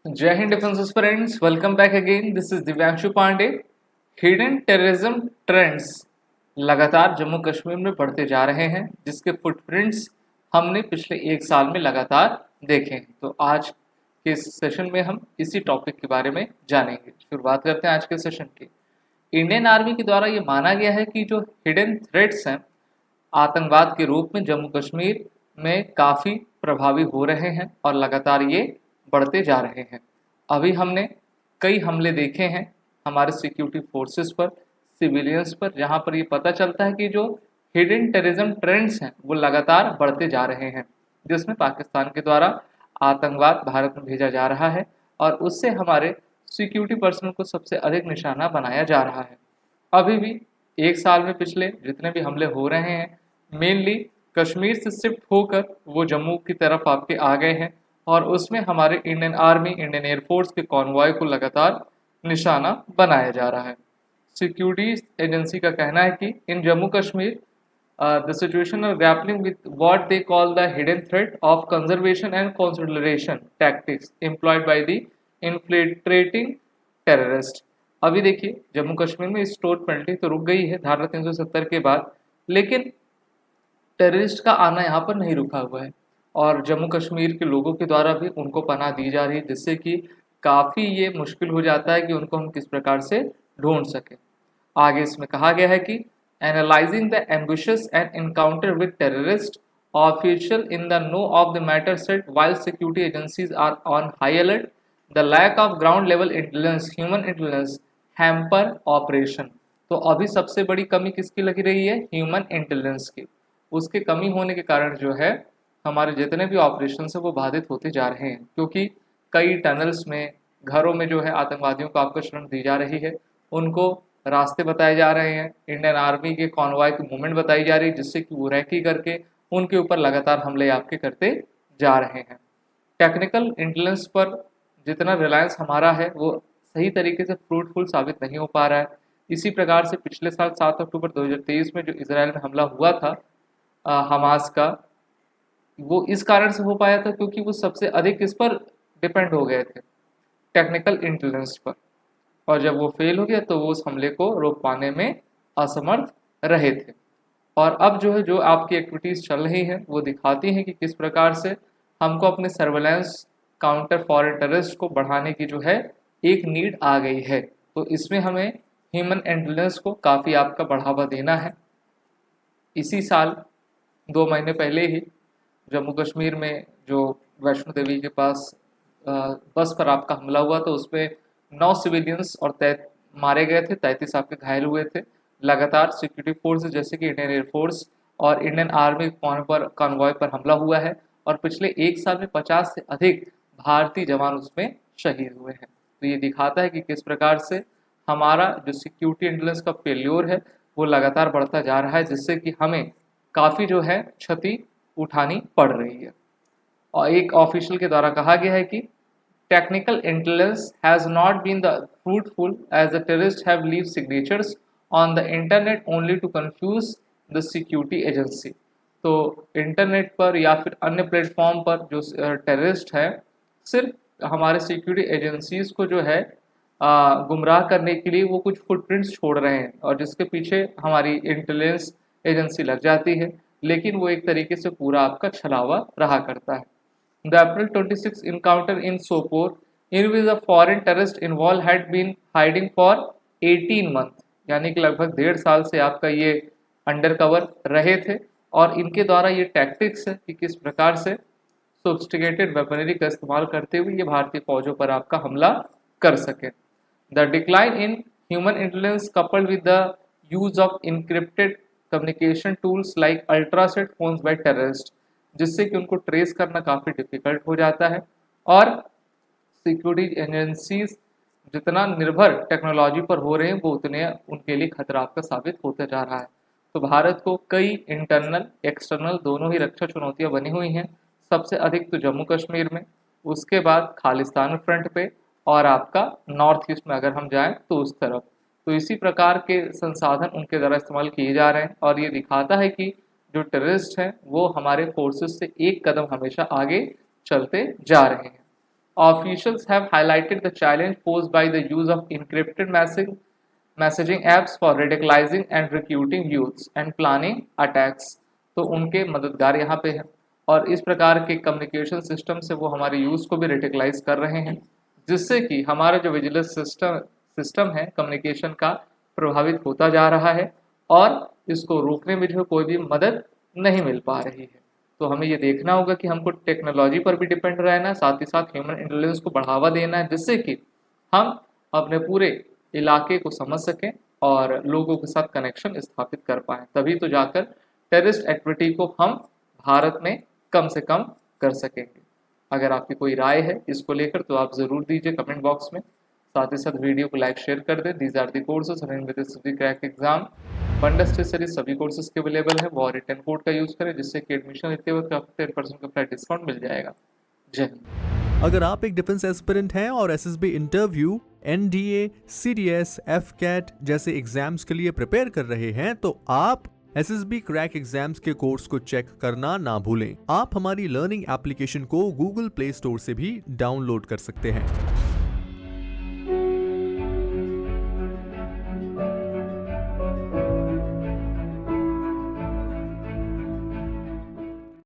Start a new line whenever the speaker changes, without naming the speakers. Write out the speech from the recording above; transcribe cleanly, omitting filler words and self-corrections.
जय Hind defence friends, welcome back again. This is Divyanshu Pandey. Hidden terrorism trends लगातार जम्मू कश्मीर में बढ़ते जा रहे हैं, जिसके फुटप्रिंट्स हमने पिछले एक साल में लगातार देखे हैं। तो आज के इस सेशन में हम इसी टॉपिक के बारे में जानेंगे। शुरुआत करते हैं आज के सेशन की। इंडियन आर्मी के द्वारा ये माना गया है कि जो हिडन थ्रेट्स हैं आतंकवाद के रूप में जम्मू कश्मीर में काफ़ी प्रभावी हो रहे हैं और लगातार ये बढ़ते जा रहे हैं। अभी हमने कई हमले देखे हैं हमारे सिक्योरिटी फोर्सेस पर, सिविलियंस पर, जहां पर ये पता चलता है कि जो हिडन टेररिज्म ट्रेंड्स हैं वो लगातार बढ़ते जा रहे हैं, जिसमें पाकिस्तान के द्वारा आतंकवाद भारत में भेजा जा रहा है और उससे हमारे सिक्योरिटी पर्सनल को सबसे अधिक निशाना बनाया जा रहा है। अभी भी एक साल में पिछले जितने भी हमले हो रहे हैं मेनली कश्मीर से शिफ्ट होकर वो जम्मू की तरफ आपके आ गए हैं और उसमें हमारे इंडियन आर्मी, इंडियन एयरफोर्स के कॉन्वॉय को लगातार निशाना बनाया जा रहा है। सिक्योरिटी एजेंसी का कहना है कि in Jammu Kashmir the situation are grappling with what they call the hidden threat of conservation and consolidation tactics employed by the infiltrating terrorist. अभी देखिए जम्मू कश्मीर में स्टोर पेनल्टी तो रुक गई है धारा 370 के बाद, लेकिन टेररिस्ट का आना यहाँ पर नहीं रुका हुआ है और जम्मू कश्मीर के लोगों के द्वारा भी उनको पनाह दी जा रही है, जिससे कि काफ़ी ये मुश्किल हो जाता है कि उनको हम किस प्रकार से ढूंढ सकें। आगे इसमें कहा गया है कि analysing the ambitious and encounter with terrorist official in the know of the matter set while security agencies are on high alert the lack of ground level intelligence human intelligence hamper operation. तो अभी सबसे बड़ी कमी किसकी लगी रही है? Human intelligence की। उसके कमी होने के कारण जो है हमारे जितने भी ऑपरेशन है वो बाधित होते जा रहे हैं, क्योंकि कई टनल्स में, घरों में जो है आतंकवादियों को आपको शरण दी जा रही है, उनको रास्ते बताए जा रहे हैं, इंडियन आर्मी के कॉन्वॉय की मूवमेंट बताई जा रही है, जिससे कि वो रैकी करके उनके ऊपर लगातार हमले आपके करते जा रहे हैं। टेक्निकल इंटेलिजेंस पर जितना रिलायंस हमारा है वो सही तरीके से फ्रूटफुल साबित नहीं हो पा रहा है। इसी प्रकार से पिछले साल 7 अक्टूबर 2023 में जो इसराइल में हमला हुआ था हमास का, वो इस कारण से हो पाया था क्योंकि वो सबसे अधिक इस पर डिपेंड हो गए थे, टेक्निकल इंटेलिजेंस पर, और जब वो फेल हो गया तो वो उस हमले को रोक पाने में असमर्थ रहे थे। और अब जो है जो आपकी एक्टिविटीज़ चल रही हैं वो दिखाती हैं कि किस प्रकार से हमको अपने सर्वेलेंस काउंटर फॉरेन टेररिस्ट को बढ़ाने की जो है एक नीड आ गई है। तो इसमें हमें ह्यूमन इंटेलिजेंस को काफ़ी आपका बढ़ावा देना है। इसी साल 2 महीने पहले ही जम्मू कश्मीर में जो वैष्णो देवी के पास बस पर आपका हमला हुआ तो उसमें 9 सिविलियंस और मारे गए थे, 33 आपके घायल हुए थे। लगातार सिक्योरिटी फोर्स जैसे कि इंडियन एयरफोर्स और इंडियन आर्मी कॉन्वॉय पर हमला हुआ है और पिछले एक साल में 50 से अधिक भारतीय जवान उसमें शहीद हुए हैं। तो ये दिखाता है कि किस प्रकार से हमारा जो सिक्योरिटी इंटेलिजेंस का फेल्योर है वो लगातार बढ़ता जा रहा है, जिससे कि हमें काफ़ी जो है क्षति उठानी पड़ रही है। और एक ऑफिशियल के द्वारा कहा गया है कि technical intelligence has not been the fruitful as the terrorist have leave signatures on the internet only to confuse the security agency. तो इंटरनेट पर या फिर अन्य प्लेटफॉर्म पर जो टेररिस्ट है सिर्फ हमारे सिक्योरिटी एजेंसीज को जो है गुमराह करने के लिए वो कुछ फुटप्रिंट्स छोड़ रहे हैं और जिसके पीछे हमारी इंटेलिजेंस एजेंसी लग जाती है, लेकिन वो एक तरीके से पूरा आपका छलावा रहा करता है। The April 26 encounter in Sopore in which a foreign terrorist involved had been hiding for 18 months, यानी कि लगभग 1.5 साल से आपका ये अंडर कवर रहे थे और इनके द्वारा ये टैक्टिक्स है कि किस प्रकार से सोफिस्टिकेटेड वेपनरी का इस्तेमाल करते हुए ये भारतीय फौजों पर आपका हमला कर सके। The decline in human intelligence coupled with the use of encrypted communication tools like ultraset phones by terrorist, जिससे कि उनको ट्रेस करना काफ़ी डिफिकल्ट हो जाता है और सिक्योरिटी एजेंसीज जितना निर्भर टेक्नोलॉजी पर हो रहे हैं वो उतने उनके लिए खतरा आपका साबित होता जा रहा है। तो भारत को कई इंटरनल एक्सटर्नल दोनों ही रक्षा चुनौतियां बनी हुई हैं, सबसे अधिक तो जम्मू कश्मीर में, उसके बाद खालिस्तान फ्रंट पे और आपका नॉर्थ ईस्ट में अगर हम जाएं तो उस तरफ। तो इसी प्रकार के संसाधन उनके द्वारा इस्तेमाल किए जा रहे हैं और ये दिखाता है कि जो टेररिस्ट हैं वो हमारे फोर्सेस से एक कदम हमेशा आगे चलते जा रहे हैं। officials have highlighted the challenge posed by the use of encrypted messaging apps for radicalizing and recruiting youths and planning attacks। तो उनके मददगार यहाँ पे हैं और इस प्रकार के कम्युनिकेशन सिस्टम से वो हमारे यूथ को भी रेडिकलाइज कर रहे हैं, जिससे कि हमारा जो विजिलेंस सिस्टम है कम्युनिकेशन का प्रभावित होता जा रहा है और इसको रोकने में जो कोई भी मदद नहीं मिल पा रही है। तो हमें ये देखना होगा कि हमको टेक्नोलॉजी पर भी डिपेंड रहना है, साथ ही साथ ह्यूमन इंटेलिजेंस को बढ़ावा देना है, जिससे कि हम अपने पूरे इलाके को समझ सकें और लोगों के साथ कनेक्शन स्थापित कर पाएँ। तभी तो जाकर टेररिस्ट एक्टिविटी को हम भारत में कम से कम कर सकेंगे। अगर आपकी कोई राय है इसको लेकर तो आप ज़रूर दीजिए कमेंट बॉक्स में। साथ ही साथ वीडियो को लाइक शेयर कर दें। These are the courses running with SSB crack exam fund series सभी कोर्सेज के अवेलेबल है। वो रिटर्न कोड का यूज़ करें जिससे कि एडमिशन लेते वक्त आपको 10% का फ्लैट डिस्काउंट मिल जाएगा। जय हिंद।
अगर आप एक डिफेंस एस्पिरेंट हैं और SSB interview, NDA, CDS, AFCAT जैसे एग्जाम्स के लिए प्रिपेयर कर रहे हैं तो आप एसएसबी क्रैक एग्जाम्स के कोर्स को चेक करना ना भूलें। आप हमारी लर्निंग एप्लीकेशन को गूगल प्ले स्टोर से भी डाउनलोड कर सकते हैं।